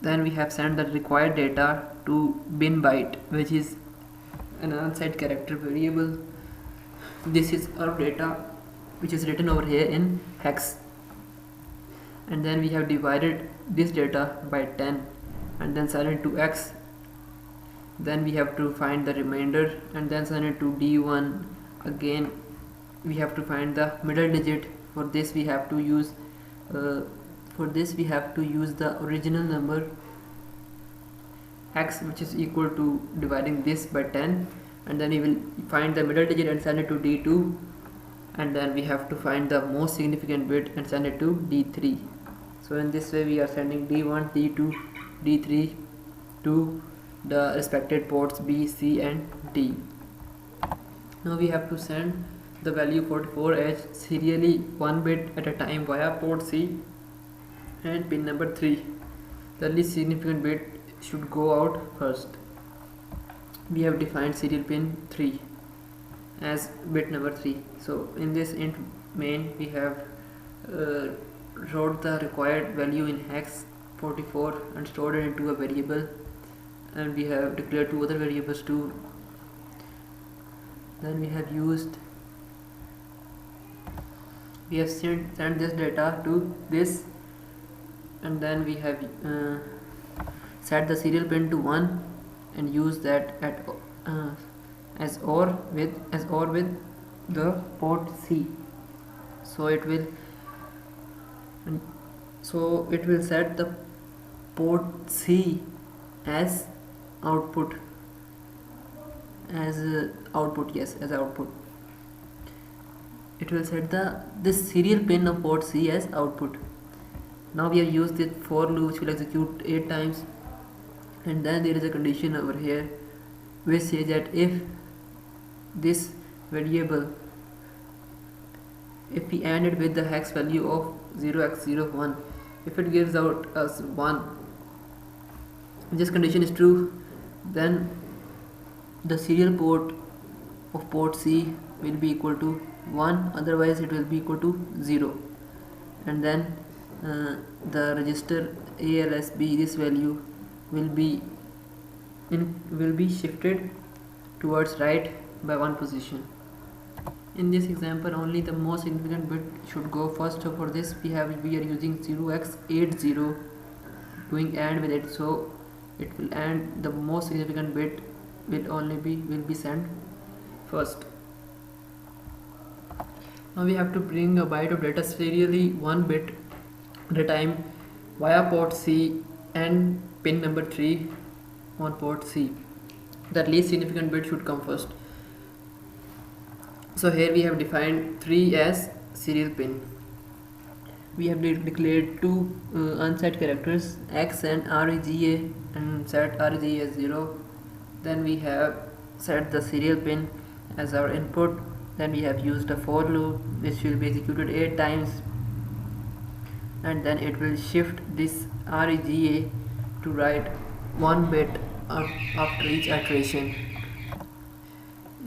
Then we have sent the required data to bin byte, which is an unsigned character variable. This is our data which is written over here in hex, and then we have divided this data by 10 and then send it to X. Then we have to find the remainder and then send it to D1. Again we have to find the middle digit. For this we have to use the original number X, which is equal to dividing this by 10, and then we will find the middle digit and send it to D2, and then we have to find the most significant bit and send it to D3. So in this way we are sending D1, D2, D3 to the respected ports B, C and D. Now we have to send the value 44H serially 1 bit at a time via port C and pin number 3. The least significant bit should go out first. We have defined serial pin 3 as bit number 3. So in this int main we have wrote the required value in hex 44 and stored it into a variable, and we have declared 2 other variables too. Then we have sent this data to this, and then we have set the serial pin to 1 and use that at as OR with the port C. So it will set the port C as output, as output. It will set this serial pin of port C as output. Now we have used the for loop which will execute 8 times, and then there is a condition over here which says that if this variable, if we AND it with the hex value of 0x01, if it gives out us 1, If this condition is true, then the serial port of port C will be equal to 1, otherwise it will be equal to 0, and then the register ALSB, this value will be shifted towards right by 1 position. In this example, only the most significant bit should go first. So for this we are using 0x80, doing AND with it, so it will AND the most significant bit will be sent first. Now we have to bring a byte of data serially 1 bit at a time via port C and pin number 3 on port C. The least significant bit should come first. So here we have defined 3 as serial pin. We have declared two unset characters X and REGA and set REGA as 0. Then we have set the serial pin as our input. Then we have used a for loop which will be executed 8 times, and then it will shift this REGA to write 1 bit after each iteration.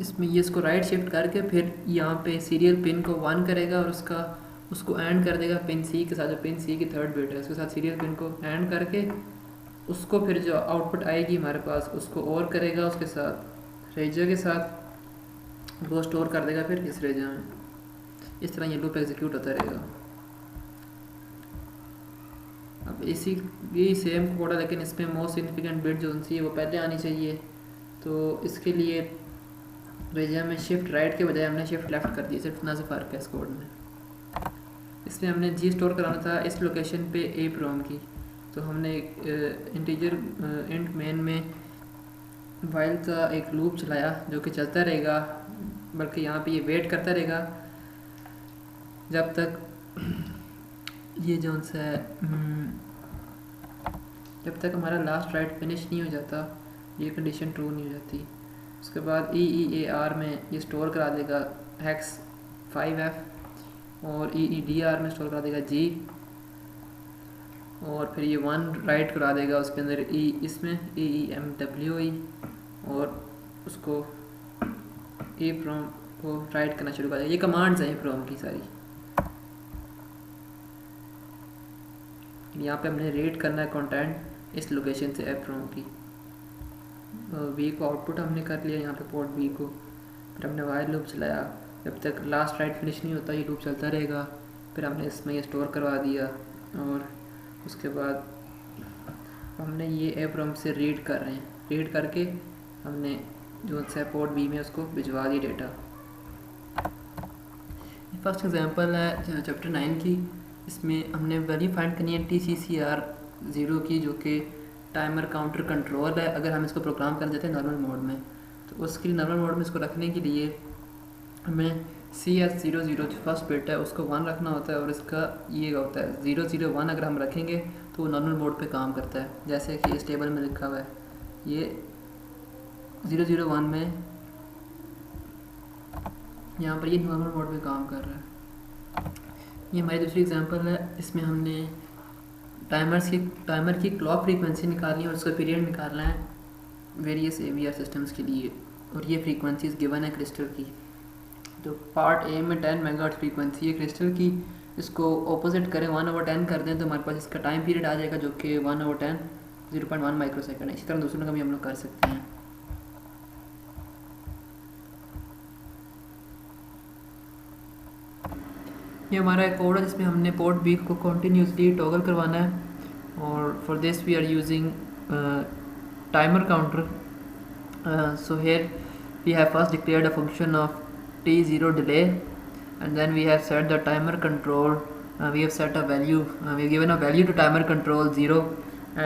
इसमें ये इसको right shift करके फिर यहाँ पे serial pin को 1 करेगा और उसको एंड कर देगा पिन सी के साथ, जो पिन सी की 3rd बिट है उसके साथ सीरियल पिन को एंड करके उसको फिर जो आउटपुट आएगी हमारे पास उसको और करेगा उसके साथ रेजा के साथ, वो स्टोर कर देगा फिर इस रेजा में। इस तरह ये लूप एग्जीक्यूट होता रहेगा। अब यही सेम कोड है, लेकिन इसमें मोस्ट सिग्निफिकेंट बिट जो उनसी है वो पहले आनी चाहिए। तो इसके लिए रेजा में शिफ्ट राइट के बजाय हमने शिफ्ट लेफ्ट कर दिया, सिर्फ इतना सा फ़र्क है इस कोड में। इसमें हमने जी स्टोर कराना था इस लोकेशन पे ए प्रोम की, तो हमने इंटीजर इंट मेन में वाइल का एक लूप चलाया जो कि चलता रहेगा, बल्कि यहाँ पे ये वेट करता रहेगा जब तक ये जो सा जब तक हमारा लास्ट राइट फिनिश नहीं हो जाता, ये कंडीशन ट्रू नहीं हो जाती। उसके बाद EEAR में ये स्टोर करा देगा हेक्स 5F और EEDR में स्टोर करा देगा G, और फिर ये 1 राइट करा देगा उसके अंदर इसमें EEMWE, और उसको ए प्रोम को राइट करना शुरू कर देगा। ये कमांड्स हैं प्रोम की सारी। यहाँ पे हमने रीड करना है कंटेंट इस लोकेशन से ऐप प्रोम की। बी को आउटपुट हमने कर लिया यहाँ पे पोर्ट बी को, फिर हमने वाइल लूप चलाया जब तक लास्ट राइट फिनिश नहीं होता, ये लूप चलता रहेगा। फिर हमने इसमें ये स्टोर करवा दिया और उसके बाद हमने ये ऐप प्रोम से रीड कर रहे हैं, रीड करके हमने जो से पोर्ट बी में उसको भिजवा दी डेटा। फर्स्ट एग्जांपल है चैप्टर 9 की। इसमें हमने वैल्यू फाइंड करनी है TCCR0 की, जो कि टाइमर काउंटर कंट्रोल है। अगर हम इसको प्रोग्राम कर देते हैं नॉर्मल मोड में, तो उसके लिए नॉर्मल मोड में इसको रखने के लिए हमें CS00 जो फर्स्ट बिट है उसको 1 रखना होता है, और इसका ये होता है 001 अगर हम रखेंगे तो वो नॉर्मल मोड पे काम करता है, जैसे कि इस टेबल में लिखा हुआ है। ये 001 में यहाँ पर ये नॉर्मल मोड पे काम कर रहा है। ये हमारी दूसरी एग्जांपल है। इसमें हमने टाइमर की क्लॉक फ्रीक्वेंसी निकालनी है और उसका पीरियड निकालना है वेरियस AVR सिस्टम्स के लिए, और ये फ्रीक्वेंसीज गिवन है क्रिस्टल की। तो पार्ट ए में 10 मेगाहर्ट्ज़ फ्रीक्वेंसी है क्रिस्टल की, इसको ऑपोजिट करें 1/10 कर दें तो हमारे पास इसका टाइम पीरियड आ जाएगा जो कि 1/10 0.1 माइक्रोसेकंड है। इसी तरह दूसरों का भी हम लोग कर सकते हैं। ये हमारा एक कोड है जिसमें हमने पोर्ट बी को कॉन्टीन्यूसली टॉगल करवाना है, और for this we are using timer counter. So here we have first declared a function of T0 delay, and then we have set the timer control. We have set a value. We have given a value to timer control 0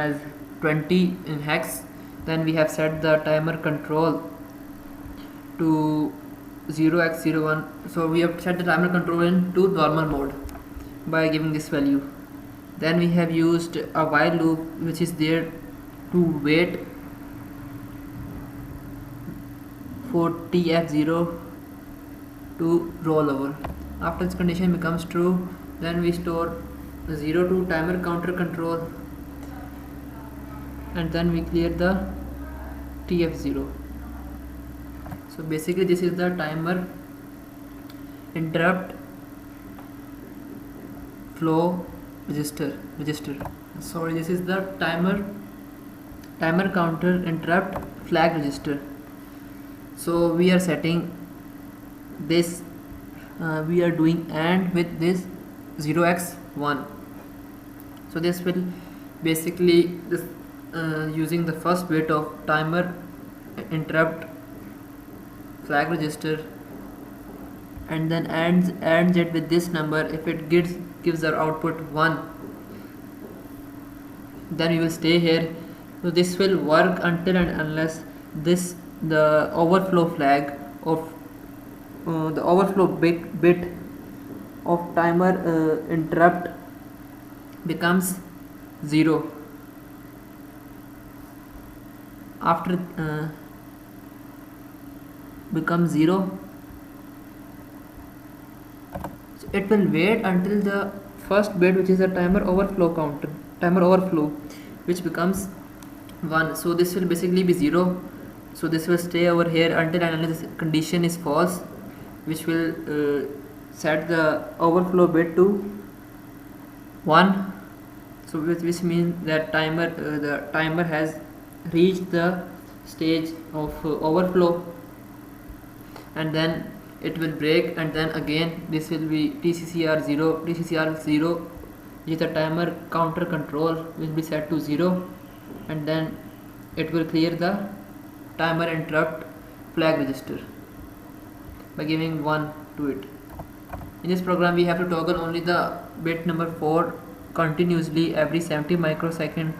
as 20 in hex. Then we have set the timer control to 0x01. So we have set the timer control into normal mode by giving this value. Then we have used a while loop which is there to wait for TF0 to roll over. After this condition becomes true, then we store 0 to timer counter control and then we clear the TF0. So basically this is the timer interrupt flow register. Sorry, this is the timer counter interrupt flag register. So we are setting this, we are doing AND with this 0x1. So this will basically this using the first bit of timer interrupt flag register, and then ANDs it with this number. If it gives our output 1, then we will stay here. So this will work until and unless the overflow flag of the overflow bit of timer interrupt becomes 0. After becomes 0, so it will wait until the first bit, which is a timer overflow, which becomes 1. So this will basically be 0. So this will stay over here until and unless this condition is false, which will set the overflow bit to 1. So which means that the timer has reached the stage of overflow, and then it will break, and then again this will be TCCR 0, which is the timer counter control, will be set to 0, and then it will clear the timer interrupt flag register by giving 1 to it. In this program we have to toggle only the bit number 4 continuously every 70 microsecond,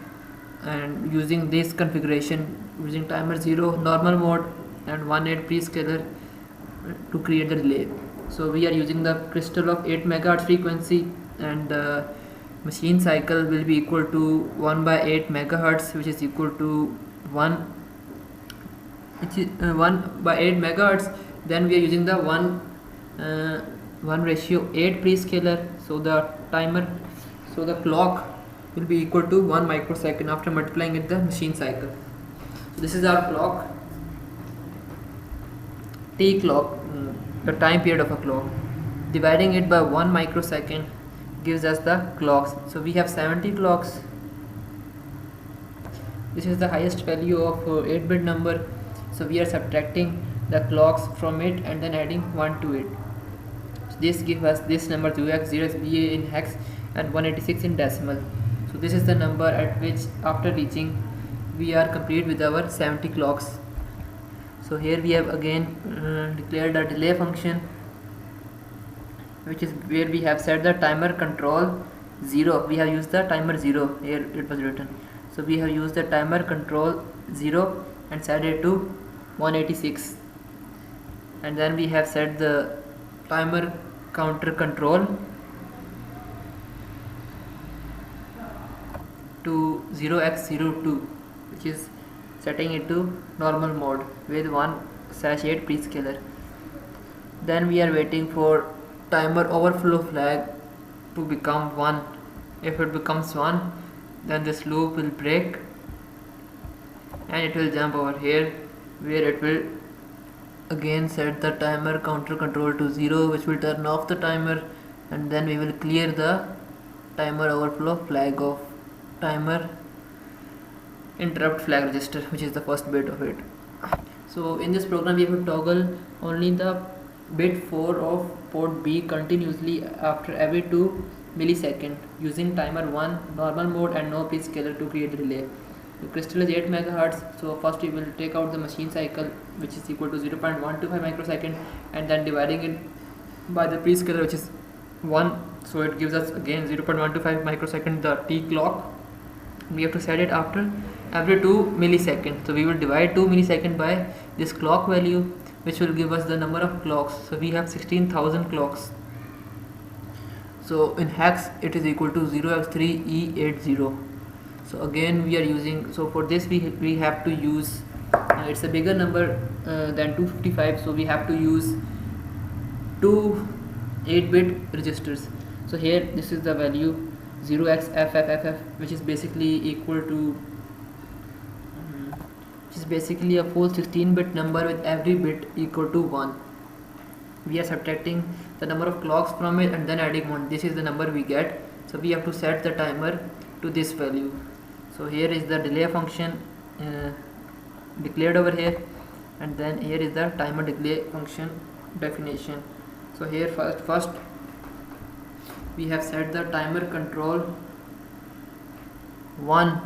and using this configuration, using timer 0 normal mode and 1/8 prescaler to create the delay. So we are using the crystal of 8 MHz frequency, and the machine cycle will be equal to 1/8 MHz, which is equal to 1/8 MHz. Then we are using the 1:8 prescaler. So the clock will be equal to 1 microsecond after multiplying with the machine cycle. So this is our clock, T clock, the time period of a clock. Dividing it by 1 microsecond gives us the clocks. So we have 70 clocks. This is the highest value of 8-bit number. So we are subtracting the clocks from it and then adding 1 to it. So this gives us this number 2x, 0xBA in hex and 186 in decimal. So this is the number at which after reaching we are complete with our 70 clocks. So here we have again declared a delay function, which is where we have set the timer control 0. We have used the timer 0, here it was written. So we have used the timer control 0 and set it to 186, and then we have set the timer counter control to 0x02, which is setting it to normal mode with 1/8 prescaler. Then we are waiting for timer overflow flag to become 1. If it becomes 1, then this loop will break and it will jump over here, where it will again set the timer counter control to 0, which will turn off the timer, and then we will clear the timer overflow flag of timer interrupt flag register, which is the first bit of it. So in this program we have to toggle only the bit 4 of port B continuously after every 2 millisecond using timer 1 normal mode and no prescaler to create the delay. The crystal is 8 MHz, so first we will take out the machine cycle, which is equal to 0.125 microsecond, and then dividing it by the prescaler, which is 1, so it gives us again 0.125 microsecond the T clock. We have to set it after every 2 milliseconds. So we will divide 2 milliseconds by this clock value, which will give us the number of clocks. So we have 16,000 clocks. So in hex it is equal to 0x3E80. So again we are using, so for this we have to use it's a bigger number than 255, so we have to use 2 8-bit registers. So here this is the value 0xFFFF, which is basically equal to basically a full 16-bit number with every bit equal to 1. We are subtracting the number of clocks from it and then adding 1. This is the number we get. So we have to set the timer to this value. So here is the delay function declared over here, and then here is the timer delay function definition. So here first we have set the timer control 1.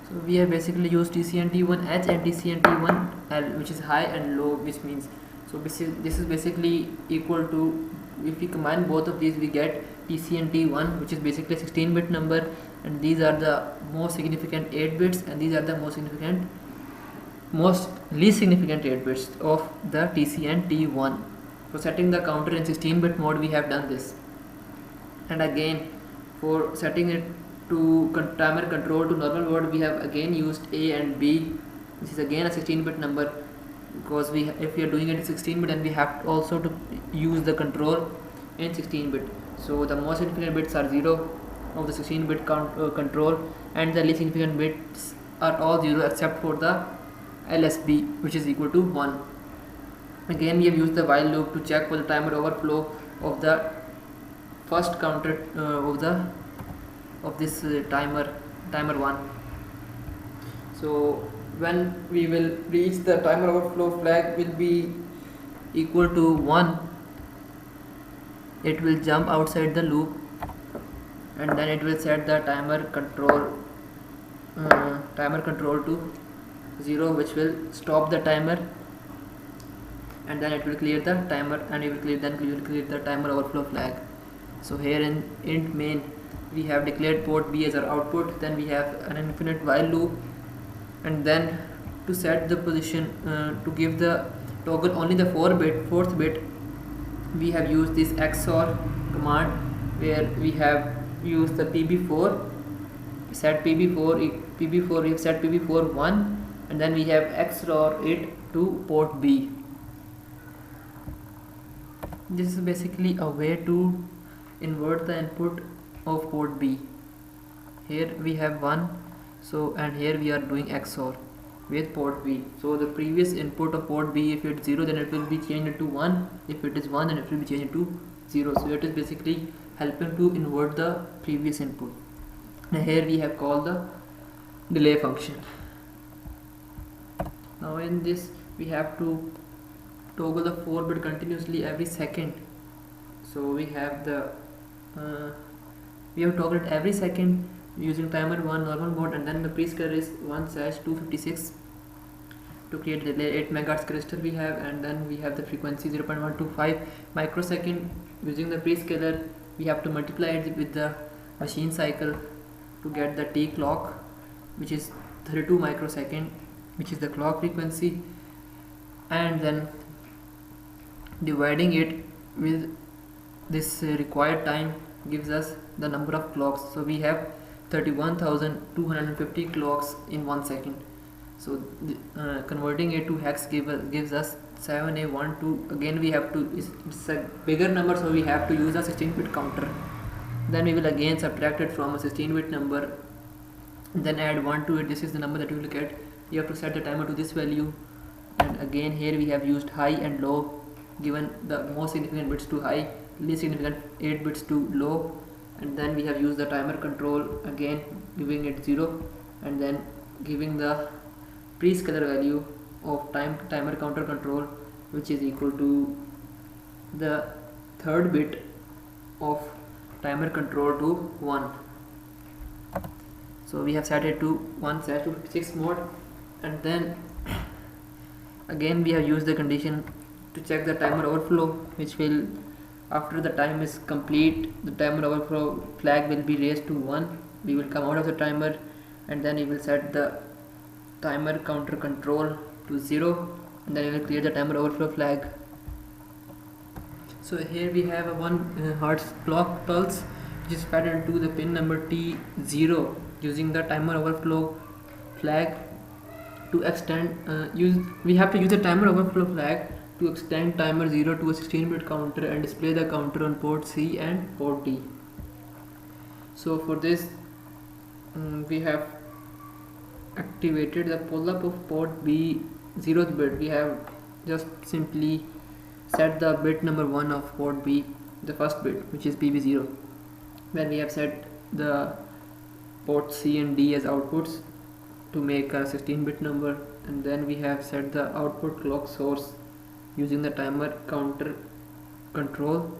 So we have basically used TCNT1H and TCNT1L, which is high and low, which means, so this is basically equal to, if we combine both of these we get TCNT1, which is basically a 16-bit number, and these are the most significant 8 bits, and these are the least significant 8 bits of the TCNT1. For setting the counter in 16-bit mode we have done this, and again for setting it to timer control to normal mode we have again used A and B. This is again a 16-bit number, because if we are doing it in 16-bit, then we have also to use the control in 16-bit. So the most significant bits are 0 of the 16-bit control, and the least significant bits are all 0 except for the LSB, which is equal to 1. Again we have used the while loop to check for the timer overflow of the first counter of this timer 1. So when we will reach the timer overflow flag will be equal to 1, it will jump outside the loop, and then it will set the timer control to 0, which will stop the timer, and then it will clear the timer, and it will clear the timer overflow flag. So here in int main we have declared port B as our output, then we have an infinite while loop, and then to set the position to give the toggle only the fourth bit, we have used this XOR command, where we have used the PB4, set PB4 we have set PB4 1, and then we have XOR it to port B. This is basically a way to invert the input of port B. Here we have 1, so, and here we are doing XOR with port B. So the previous input of port B, if it's 0 then it will be changed to 1, if it is 1 then it will be changed to 0. So it is basically helping to invert the previous input. Now here we have called the delay function. Now in this we have to toggle the 4-bit continuously every second. So we have toggled it every second using timer 1 normal mode, and then the prescaler is 1/256 to create delay. 8 MHz crystal we have, and then we have the frequency 0.125 microsecond. Using the prescaler we have to multiply it with the machine cycle to get the T clock, which is 32 microsecond, which is the clock frequency, and then dividing it with this required time gives us the number of clocks. So we have 31,250 clocks in 1 second. So converting it to hex gives us 7812. Again we have to, it's a bigger number, so we have to use a 16-bit counter. Then we will again subtract it from a 16-bit number, then add 1 to it. This is the number that you will get. You have to set the timer to this value, and again here we have used high and low, given the most significant bits to high, least significant 8 bits to low, and then we have used the timer control, again giving it 0, and then giving the prescaler value of timer counter control, which is equal to the 3rd bit of timer control to 1. So we have set it to 1/256 mode, and then again we have used the condition to check the timer overflow, which will, after the time is complete, the timer overflow flag will be raised to 1. We will come out of the timer, and then we will set the timer counter control to 0, and then we will clear the timer overflow flag. So here we have a 1 hertz clock pulse, which is fed into the pin number T0 using the timer overflow flag to extend. We have to use the timer overflow flag to extend timer 0 to a 16-bit counter and display the counter on port C and port D. So for this we have activated the pull-up of port B 0th bit, we have just simply set the bit number 1 of port B, the first bit, which is PB0. Then we have set the port C and D as outputs to make a 16-bit number, and then we have set the output clock source using the timer counter control.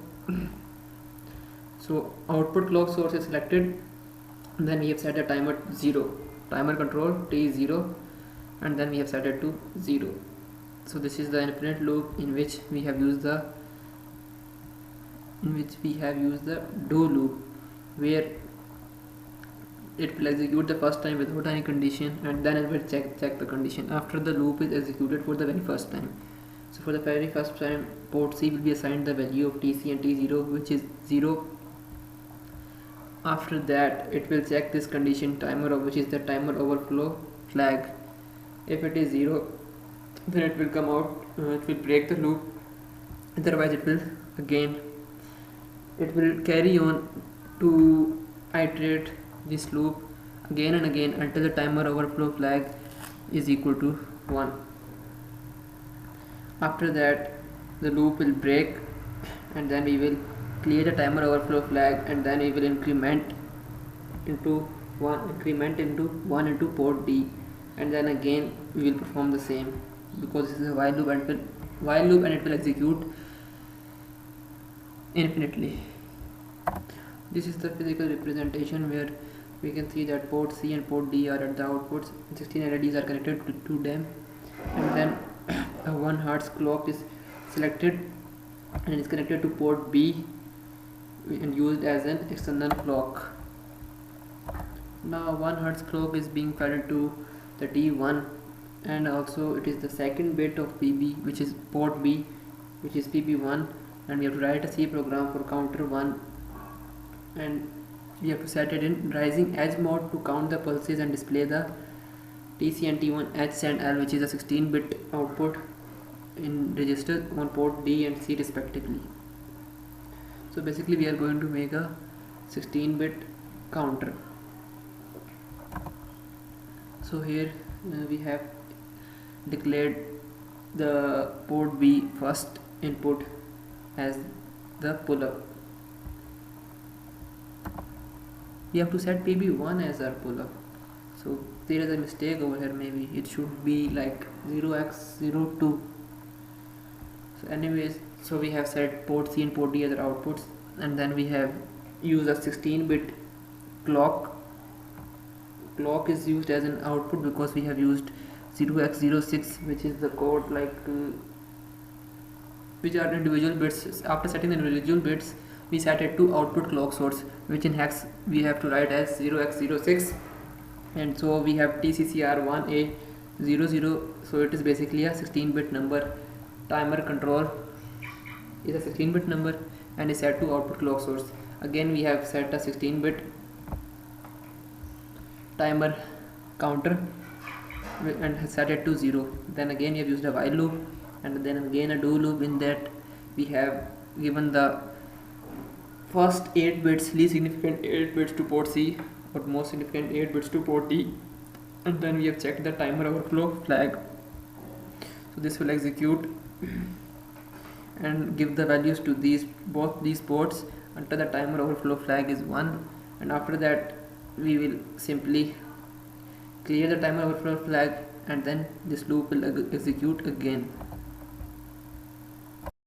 So output clock source is selected, and then we have set a timer 0, timer control T0, and then we have set it to 0. So this is the infinite loop in which we have used the do loop, where it will execute the first time without any condition, and then it will check the condition after the loop is executed for the very first time. So for the very first time, port C will be assigned the value of TC and T0, which is 0. After that, it will check this condition timer, which is the timer overflow flag. If it is 0, then it will come out, it will break the loop, otherwise it will carry on to iterate this loop again and again until the timer overflow flag is equal to 1. After that, the loop will break, and then we will clear the timer overflow flag, and then we will increment into 1 into port D, and then again we will perform the same, because this is a while loop and it will execute infinitely. This is the physical representation where we can see that port C and port D are at the outputs, 16 LEDs are connected to them, and then a 1 Hz clock is selected and is connected to port B and used as an external clock. Now 1 Hz clock is being fed into the T1, and also it is the second bit of PB, which is port B, which is PB1, and we have to write a C program for counter 1, and we have to set it in rising edge mode to count the pulses and display the TC and T1 H and L, which is a 16-bit output in register on port D and C respectively. So basically we are going to make a 16-bit counter. So here we have declared the port B first input as the pull-up. We have to set PB1 as our pull-up. So there is a mistake over here, maybe it should be like 0x02. So anyways, so we have set port C and port D as our outputs, and then we have used a 16-bit clock. Clock is used as an output because we have used 0x06, which is the code which are individual bits. After setting the individual bits, we set it to output clock source, which in hex we have to write as 0x06, and so we have TCCR1A00. so it is basically a 16-bit number. Timer control is a 16-bit number and is set to output clock source. Again we have set a 16-bit timer counter and set it to 0. Then again we have used a while loop, and then again a do loop. In that we have given the first 8 bits, least significant 8 bits to port C, but most significant 8 bits to port D, and then we have checked the timer overflow flag. So this will execute and give the values to both these ports until the timer overflow flag is 1, and after that we will simply clear the timer overflow flag, and then this loop will execute again.